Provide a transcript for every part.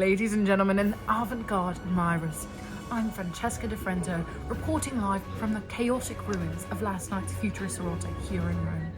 ladies and gentlemen, and avant-garde admirers. I'm Francesca Di Frento, reporting live from the chaotic ruins of last night's Futurist Sorority here in Rome.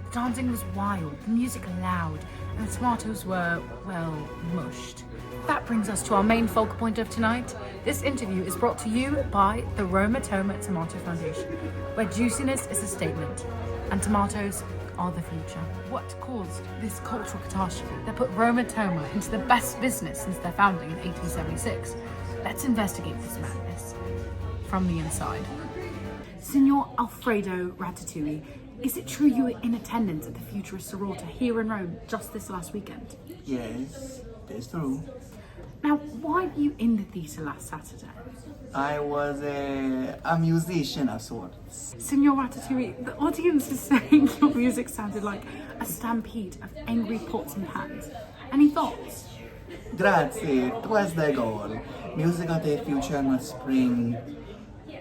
The dancing was wild, the music loud, and the tomatoes were, well, mushed. That brings us to our main focal point of tonight. This interview is brought to you by the Roma Toma Tomato Foundation, where juiciness is a statement, and tomatoes are the future. What caused this cultural catastrophe that put Roma Toma into the best business since their founding in 1876? Let's investigate this madness from the inside. Signor Alfredo Ratatouille, is it true you were in attendance at the Futurist Sorority here in Rome just this last weekend? Yes, that's true. Now, why were you in the theatre last Saturday? I was a musician of sorts. Signor Ratatouille, the audience is saying your music sounded like a stampede of angry pots and pans. Any thoughts? Grazie, twas the goal. Music of the future must spring.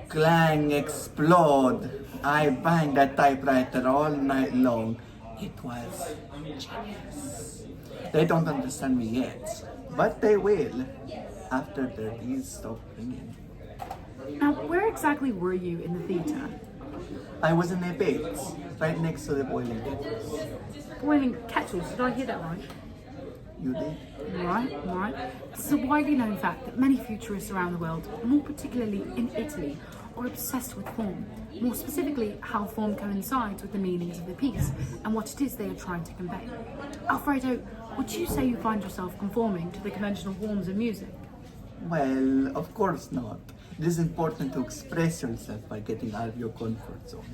Clang, explode. I banged that typewriter all night long. It was genius. They don't understand me yet, but they will after their ears stop ringing. Now, where exactly were you in the theatre? I was in a pit, right next to the boiling kettles. Boiling kettles, did I hear that right? You did? Right. It's a widely known fact that many futurists around the world, more particularly in Italy, are obsessed with form. More specifically, how form coincides with the meanings of the piece and what it is they are trying to convey. Alfredo, would you say you find yourself conforming to the conventional forms of music? Well, of course not. It is important to express yourself by getting out of your comfort zone.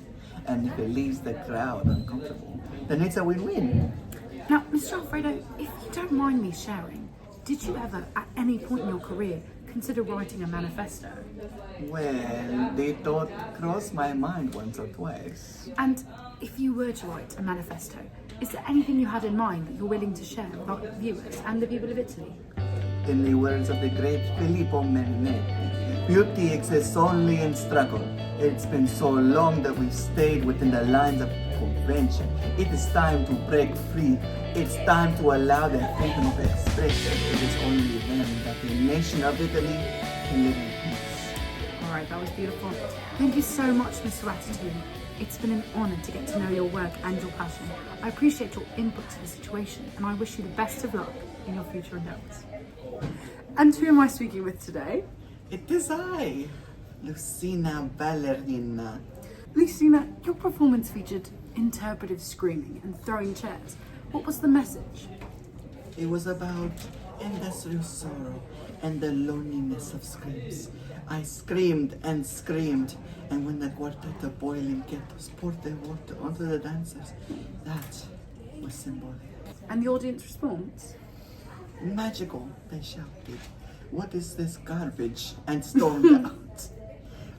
And if it leaves the crowd uncomfortable, then it's a win-win. Now, Mr. Alfredo, if you don't mind me sharing, did you ever, at any point in your career, consider writing a manifesto? Well, the thought crossed my mind once or twice. And if you were to write a manifesto, is there anything you had in mind that you're willing to share with our viewers and the people of Italy? In the words of the great Filippo Marinetti, beauty exists only in struggle. It's been so long that we've stayed within the lines of convention. It is time to break free. It's time to allow the freedom of expression. It is only then that the nation of Italy can live in peace. All right, that was beautiful. Thank you so much, Mr. Ratatouille. It's been an honour to get to know your work and your passion. I appreciate your input to the situation, and I wish you the best of luck in your future endeavours. And who am I speaking with today? It is I, Lucina Ballerina. Lucina, your performance featured interpretive screaming and throwing chairs. What was the message? It was about industrial sorrow and the loneliness of screams. I screamed, and when the quartet of boiling kettles poured their water onto the dancers, that was symbolic. And the audience response? Magical, they shouted. What is this garbage? And stormed out.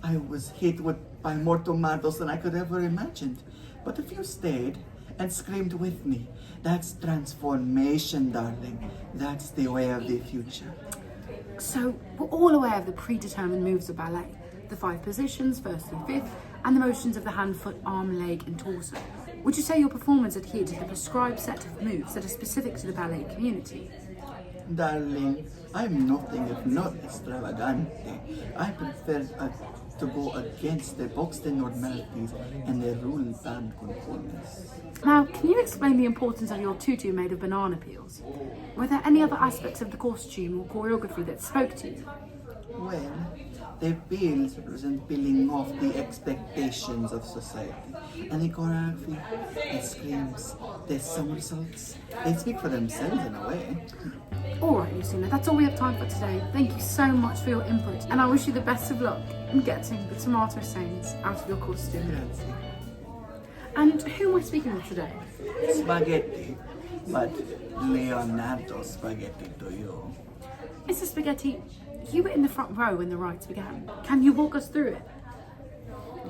I was hit by more tomatoes than I could ever imagined. But a few stayed and screamed with me. That's transformation, darling. That's the way of the future. So, we're all aware of the predetermined moves of ballet. The 5 positions, first and fifth, and the motions of the hand, foot, arm, leg, and torso. Would you say your performance adhered to the prescribed set of moves that are specific to the ballet community? Darling, I'm nothing if not extravagante. I prefer to go against the boxed normalities and the rule-bound conformities. Now, can you explain the importance of your tutu made of banana peels? Were there any other aspects of the costume or choreography that spoke to you? Well, the peels represent peeling off the expectations of society. And the choreography, the screams, the somersaults, they speak for themselves in a way. Alright, Lucina, that's all we have time for today. Thank you so much for your input, and I wish you the best of luck in getting the tomato stains out of your costume. Grazie. And who am I speaking with today? Spaghetti, but Leonardo Spaghetti to you. Mr. Spaghetti, you were in the front row when the rites began. Can you walk us through it?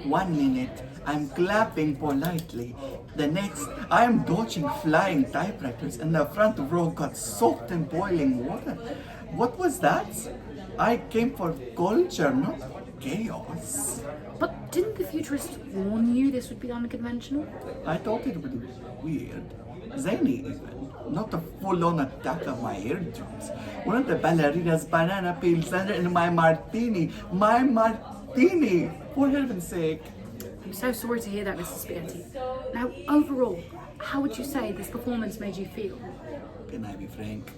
1 minute, I'm clapping politely. The next, I'm dodging flying typewriters, and the front row got soaked in boiling water. What was that? I came for culture, not chaos. But didn't the futurists warn you this would be unconventional? I thought it would be weird, zany even. not a full-on attack of my eardrums. One of the ballerinas banana peels landed in my martini. My martini! For heaven's sake. I'm so sorry to hear that, Mr. Spaghetti. Now, overall, how would you say this performance made you feel? Can I be frank?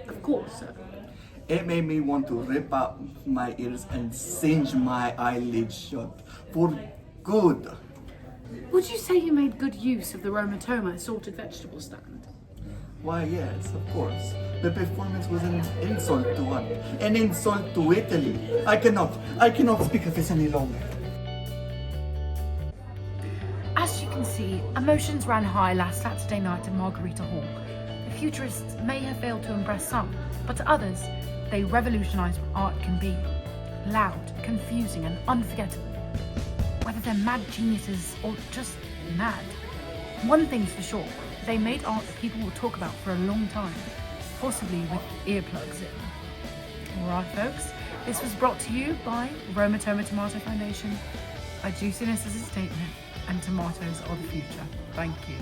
Of course, sir. It made me want to rip out my ears and singe my eyelids shut. For good. Would you say you made good use of the Roma Toma assorted vegetable stand? Why, yes, of course. The performance was an insult to one, an insult to Italy. I cannot speak of this any longer. As you can see, emotions ran high last Saturday night in Margarita Hall. The futurists may have failed to impress some, but to others, they revolutionised what art can be. Loud, confusing and unforgettable. Whether they're mad geniuses or just mad. One thing's for sure, they made art that people will talk about for a long time, possibly with earplugs in. Alright folks, this was brought to you by Roma Toma Tomato Foundation. A juiciness is a statement and tomatoes are the future. Thank you.